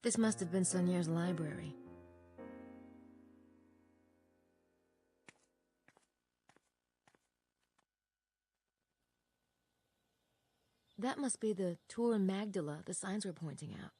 This must have been Sonier's library. That must be the Tour Magdala the signs were pointing out.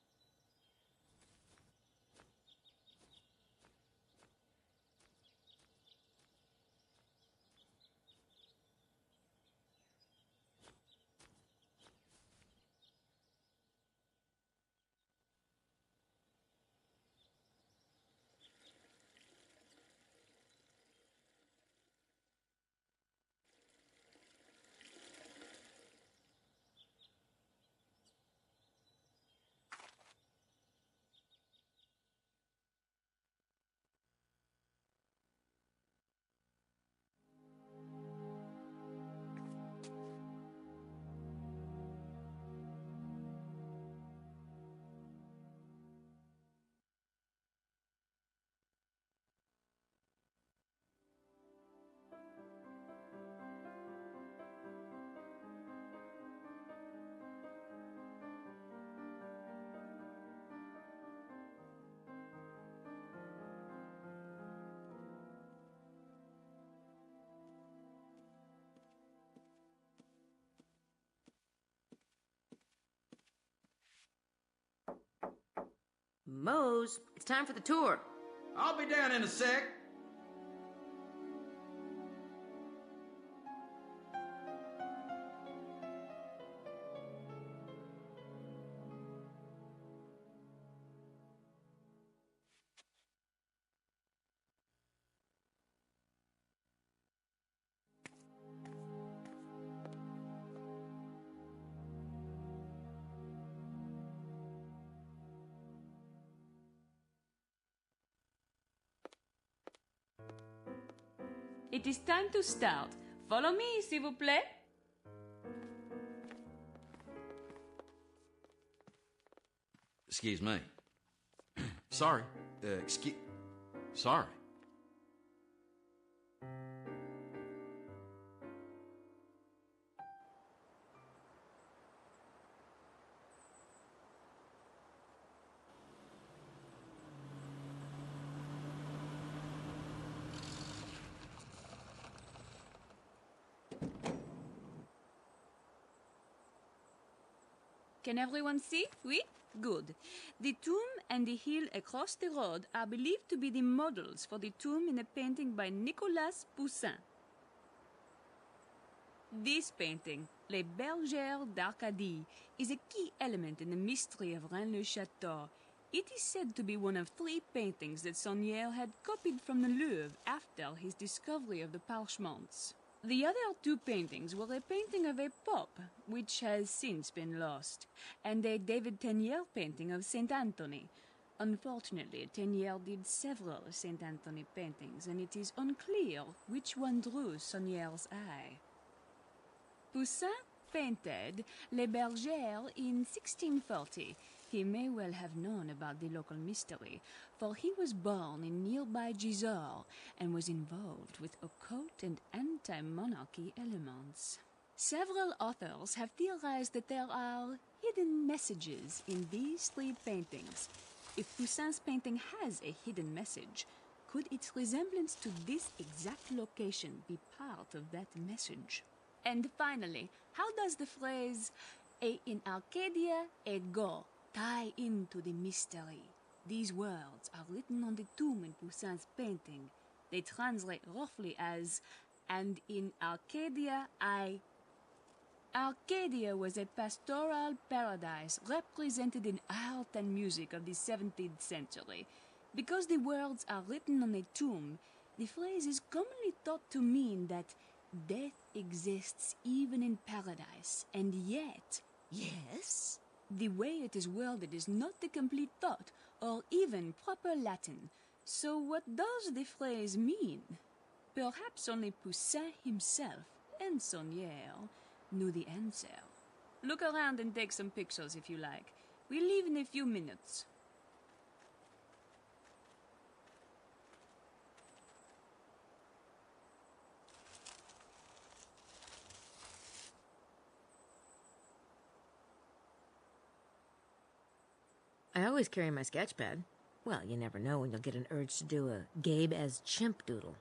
Mose, it's time for the tour. I'll be down in a sec. It is time to start. Follow me, s'il vous plaît. Excuse me. Sorry. Sorry. Can everyone see? Oui? Good. The tomb and the hill across the road are believed to be the models for the tomb in a painting by Nicolas Poussin. This painting, Les Bergères d'Arcadie, is a key element in the mystery of Rennes-le-Château. It is said to be one of 3 paintings that Sonier had copied from the Louvre after his discovery of the parchments. The other 2 paintings were a painting of a pope, which has since been lost, and a David Teniers painting of Saint Anthony. Unfortunately, Teniers did several Saint Anthony paintings, and it is unclear which one drew Sonier's eye. Poussin painted Les Bergères in 1640. He may well have known about the local mystery, for he was born in nearby Gisors and was involved with occult and anti-monarchy elements. Several authors have theorized that there are hidden messages in these 3 paintings. If Poussin's painting has a hidden message, could its resemblance to this exact location be part of that message? And finally, how does the phrase "et in Arcadia et go" tie into the mystery? These words are written on the tomb in Poussin's painting. They translate roughly as, "and in Arcadia I..." Arcadia was a pastoral paradise represented in art and music of the 17th century. Because the words are written on a tomb, the phrase is commonly thought to mean that death exists even in paradise, and yet, yes, the way it is worded is not a complete thought, or even proper Latin. So what does the phrase mean? Perhaps only Poussin himself and Sonier knew the answer. Look around and take some pictures if you like. We leave in a few minutes. I always carry my sketch pad. Well, you never know when you'll get an urge to do a Gabe as chimp doodle.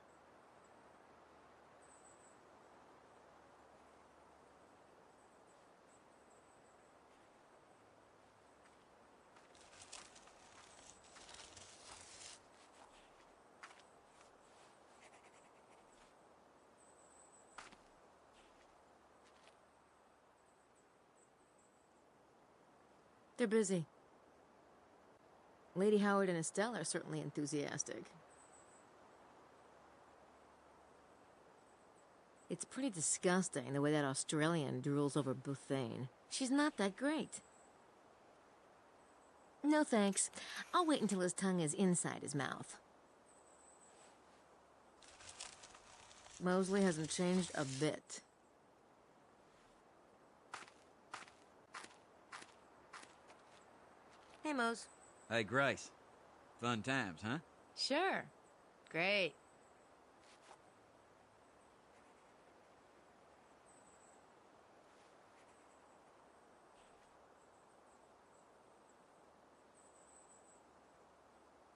They're busy. Lady Howard and Estelle are certainly enthusiastic. It's pretty disgusting the way that Australian drools over Bouthane. She's not that great. No thanks. I'll wait until his tongue is inside his mouth. Mosley hasn't changed a bit. Hey, Mose. Hey, Grace. Fun times, huh? Sure. Great.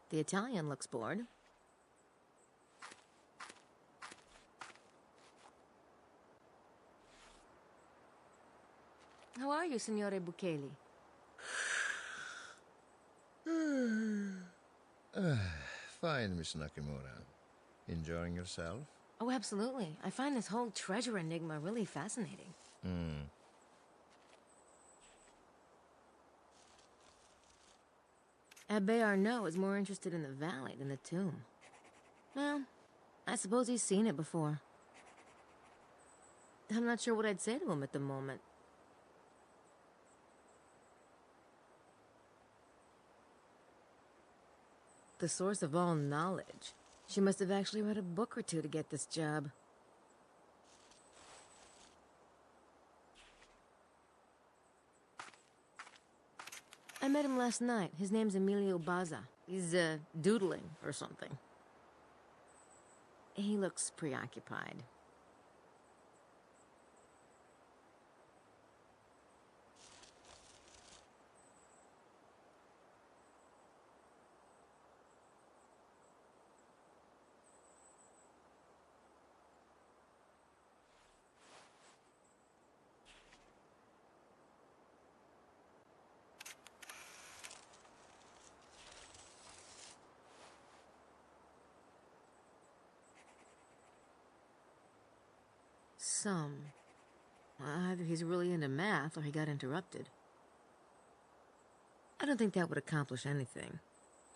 The Italian looks bored. How are you, Signore Bukeli? Fine, Miss Nakamura. Enjoying yourself? Oh, absolutely. I find this whole treasure enigma really fascinating. Abbe Arnaud is more interested in the valley than the tomb. Well, I suppose he's seen it before. I'm not sure what I'd say to him at the moment. The source of all knowledge. She must have actually read a book or two to get this job. I met him last night. His name's Emilio Baza. He's, doodling or something. He looks preoccupied. Either he's really into math or he got interrupted. I don't think that would accomplish anything.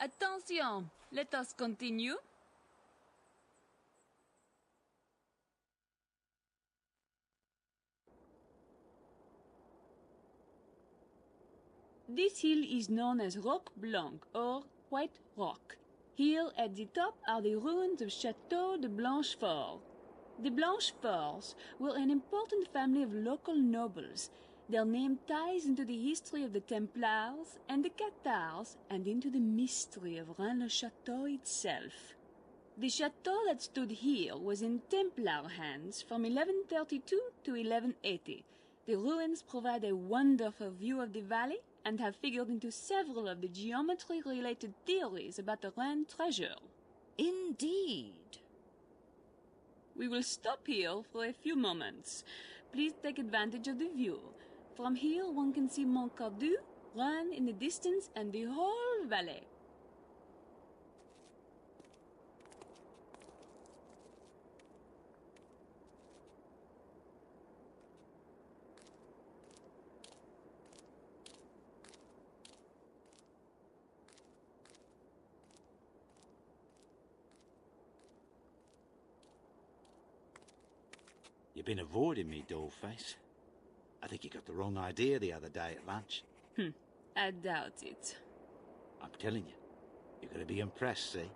Attention! Let us continue. This hill is known as Roc Blanc, or White Rock. Here at the top are the ruins of Château de Blanchefort. The Blancheforts were an important family of local nobles. Their name ties into the history of the Templars and the Cathars and into the mystery of Rennes-le-Château itself. The chateau that stood here was in Templar hands from 1132 to 1180. The ruins provide a wonderful view of the valley and have figured into several of the geometry-related theories about the Rennes treasure. Indeed. We will stop here for a few moments. Please take advantage of the view. From here one can see Montcardu, Rennes in the distance, and the whole valley. You've been avoiding me, dollface. I think you got the wrong idea the other day at lunch. I doubt it. I'm telling you, you're going to be impressed, see?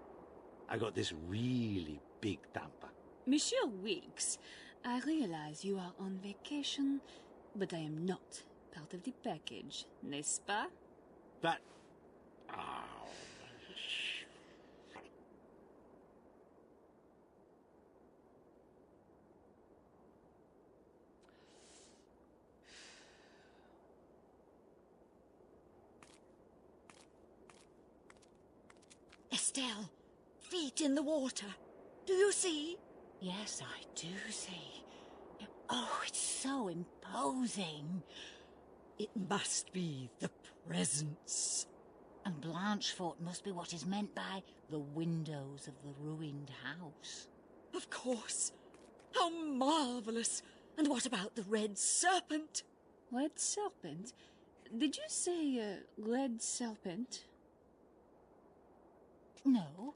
I got this really big tamper. Monsieur Weeks, I realize you are on vacation, but I am not part of the package, n'est-ce pas? But... Oh... Estelle, feet in the water. Do you see? Yes, I do see. Oh, it's so imposing. It must be the presence. And Blanchefort must be what is meant by the windows of the ruined house. Of course. How marvellous. And what about the red serpent? Red serpent? Did you say red serpent? No.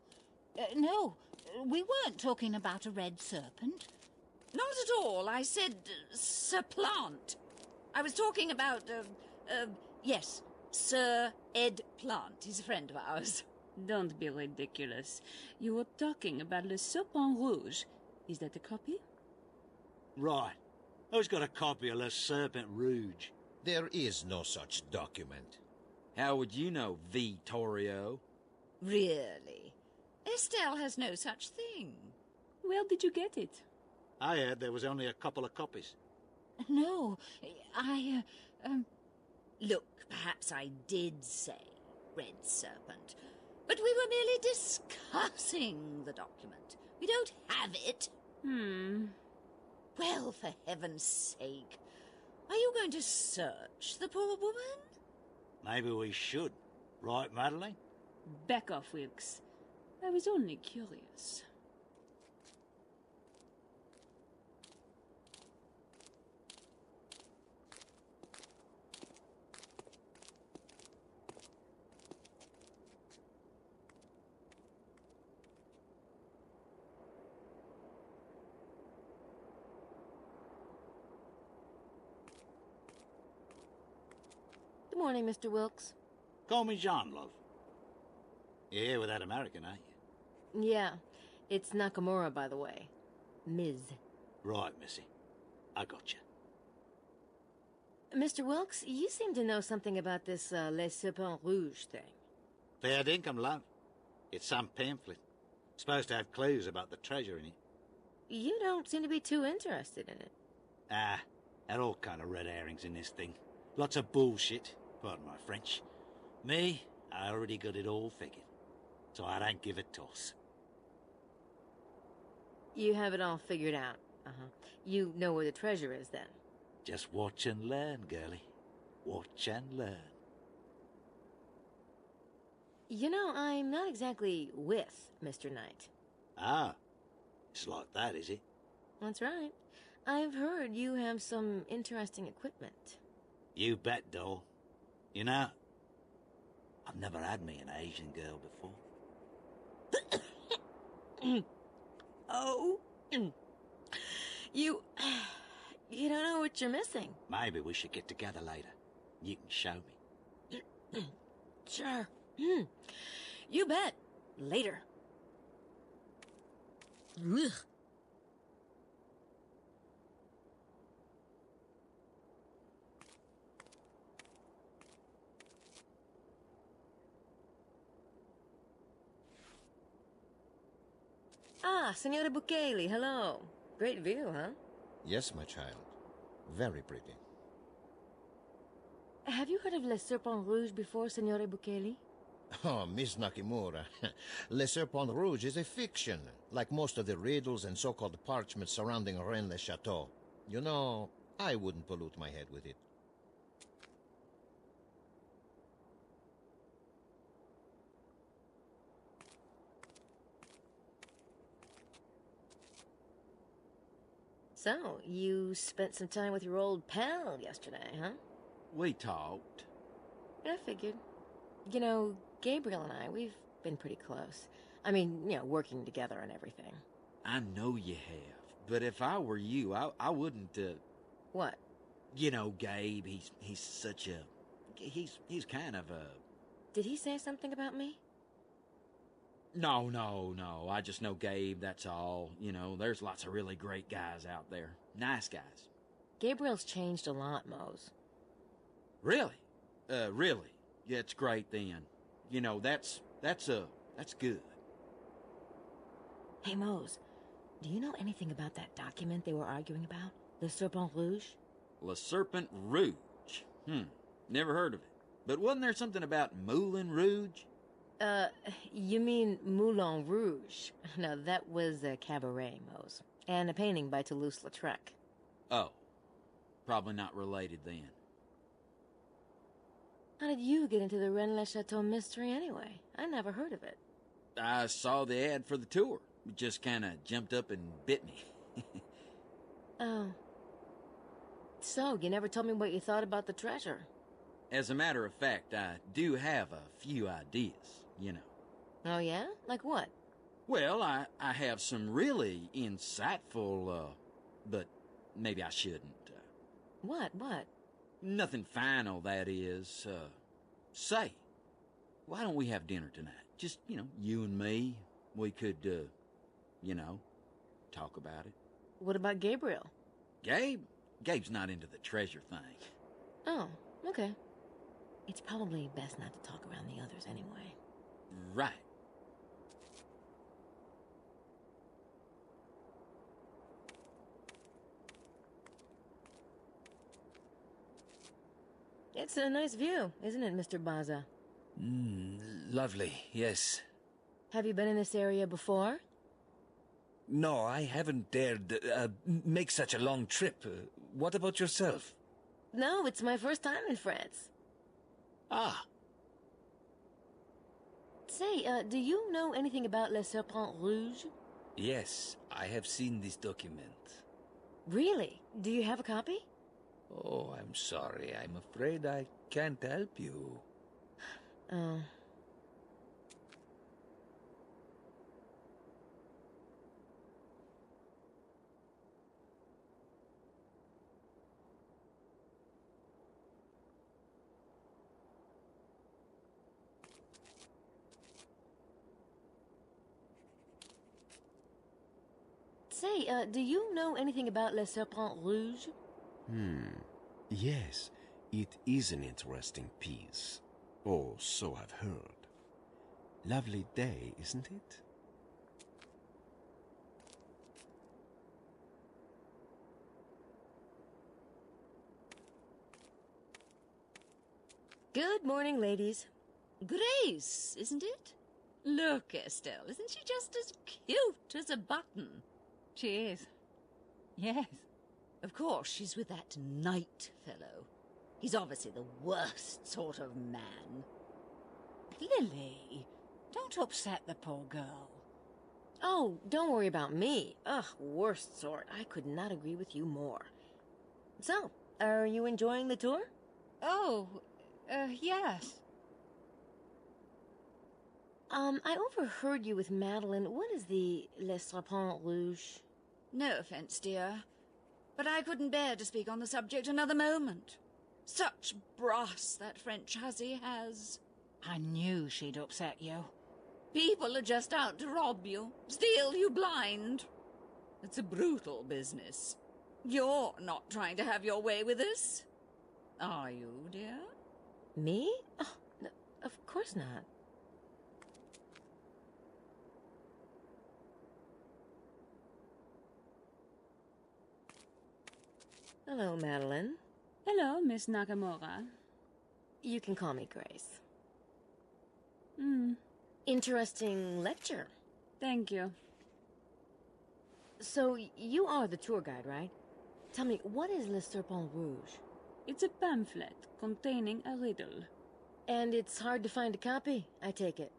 No, we weren't talking about a red serpent. Not at all. I said Sir-Plant. I was talking about, yes, Sir Ed Plant. He's a friend of ours. Don't be ridiculous. You were talking about Le Serpent Rouge. Is that a copy? Right. Who's got a copy of Le Serpent Rouge? There is no such document. How would you know, Vittorio? Really? Estelle has no such thing. Where did you get it? I heard there was only a couple of copies. No, Look, perhaps I did say red serpent, but we were merely discussing the document. We don't have it. Well, for heaven's sake, are you going to search the poor woman? Maybe we should. Right, Madeline? Back off, Wilkes. I was only curious. Good morning, Mr. Wilkes. Call me John, love. You're here with that American, ain't you? Yeah, it's Nakamura, by the way. Ms. Right, Missy. I got you. Mr. Wilkes, you seem to know something about this Les Serpents Rouges thing. Fair dinkum, love. It's some pamphlet. Supposed to have clues about the treasure in it. You don't seem to be too interested in it. Ah, there are all kind of red herrings in this thing. Lots of bullshit, pardon my French. Me, I already got it all figured. So I don't give a toss. You have it all figured out. Uh-huh. You know where the treasure is, then. Just watch and learn, girlie. Watch and learn. You know, I'm not exactly with Mr. Knight. Ah, it's like that, is it? That's right. I've heard you have some interesting equipment. You bet, doll. You know, I've never had me an Asian girl before. Oh, you don't know what you're missing. Maybe we should get together later. You can show me. Sure. You bet. Later. Ugh. Ah, Signora Bukele, hello. Great view, huh? Yes, my child. Very pretty. Have you heard of Les Serpents Rouges before, Signora Bukele? Oh, Miss Nakamura. Le Serpent Rouge is a fiction, like most of the riddles and so-called parchments surrounding Rennes-le-Château. You know, I wouldn't pollute my head with it. So, you spent some time with your old pal yesterday, huh? We talked. I figured. You know, Gabriel and I, we've been pretty close. I mean, you know, working together and everything. I know you have, but if I were you, I wouldn't, What? You know, Gabe, he's such a... He's kind of a... Did he say something about me? No. I just know Gabe, that's all. You know, there's lots of really great guys out there. Nice guys. Gabriel's changed a lot, Mose. Really? Really? Yeah, it's great then. You know, that's good. Hey, Mose, do you know anything about that document they were arguing about? Le Serpent Rouge? Le Serpent Rouge. Never heard of it. But wasn't there something about Moulin Rouge? Uh, you mean Moulin Rouge? No, that was a cabaret, Mose. And a painting by Toulouse-Lautrec. Oh. Probably not related then. How did you get into the Rennes-le-Chateau mystery anyway? I never heard of it. I saw the ad for the tour. It just kind of jumped up and bit me. Oh. So, you never told me what you thought about the treasure. As a matter of fact, I do have a few ideas, you know. Oh, yeah? Like what? Well, I have some really insightful, but maybe I shouldn't. What? Nothing final, that is. Say, why don't we have dinner tonight? Just, you and me. We could, talk about it. What about Gabriel? Gabe's not into the treasure thing. Oh, okay. It's probably best not to talk around the others anyway. Right. It's a nice view, isn't it, Mr. Baza? Lovely, yes. Have you been in this area before? No, I haven't dared make such a long trip. What about yourself? No, it's my first time in France. Ah. Say, do you know anything about Le Serpent Rouge? Yes, I have seen this document. Really? Do you have a copy? Oh, I'm sorry. I'm afraid I can't help you. Oh. Say, do you know anything about Le Serpent Rouge? Yes, it is an interesting piece. Or so I've heard. Lovely day, isn't it? Good morning, ladies. Grace, isn't it? Look, Estelle, isn't she just as cute as a button? She is. Yes. Of course, she's with that knight fellow. He's obviously the worst sort of man. Lily, don't upset the poor girl. Oh, don't worry about me. Ugh, worst sort. I could not agree with you more. So, are you enjoying the tour? Oh, yes. I overheard you with Madeline. What is the Le Serpent Rouge? No offence, dear, but I couldn't bear to speak on the subject another moment. Such brass that French hussy has. I knew she'd upset you. People are just out to rob you, steal you blind. It's a brutal business. You're not trying to have your way with us, are you, dear? Me? Oh, no, of course not. Hello, Madeline. Hello, Miss Nakamura. You can call me Grace. Hmm, Interesting lecture. thank you. So, you are the tour guide, right? Tell me, what is Le Serpent Rouge? It's a pamphlet containing a riddle. And it's hard to find a copy, I take it.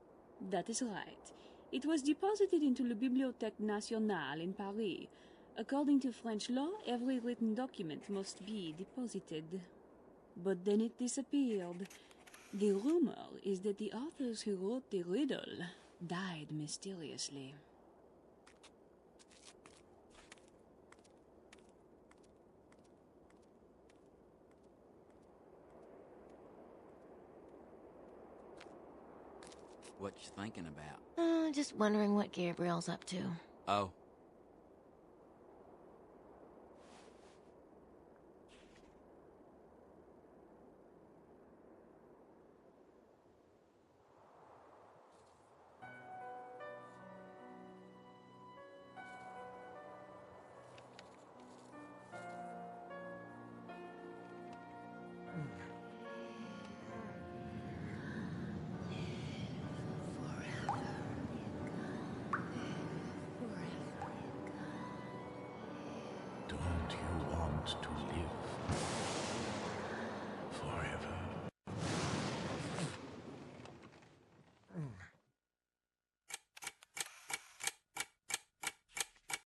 That is right. It was deposited into the Bibliothèque Nationale in Paris. According to French law, every written document must be deposited. But then it disappeared. The rumor is that the authors who wrote the riddle died mysteriously. What you thinking about? Just wondering what Gabriel's up to. Oh,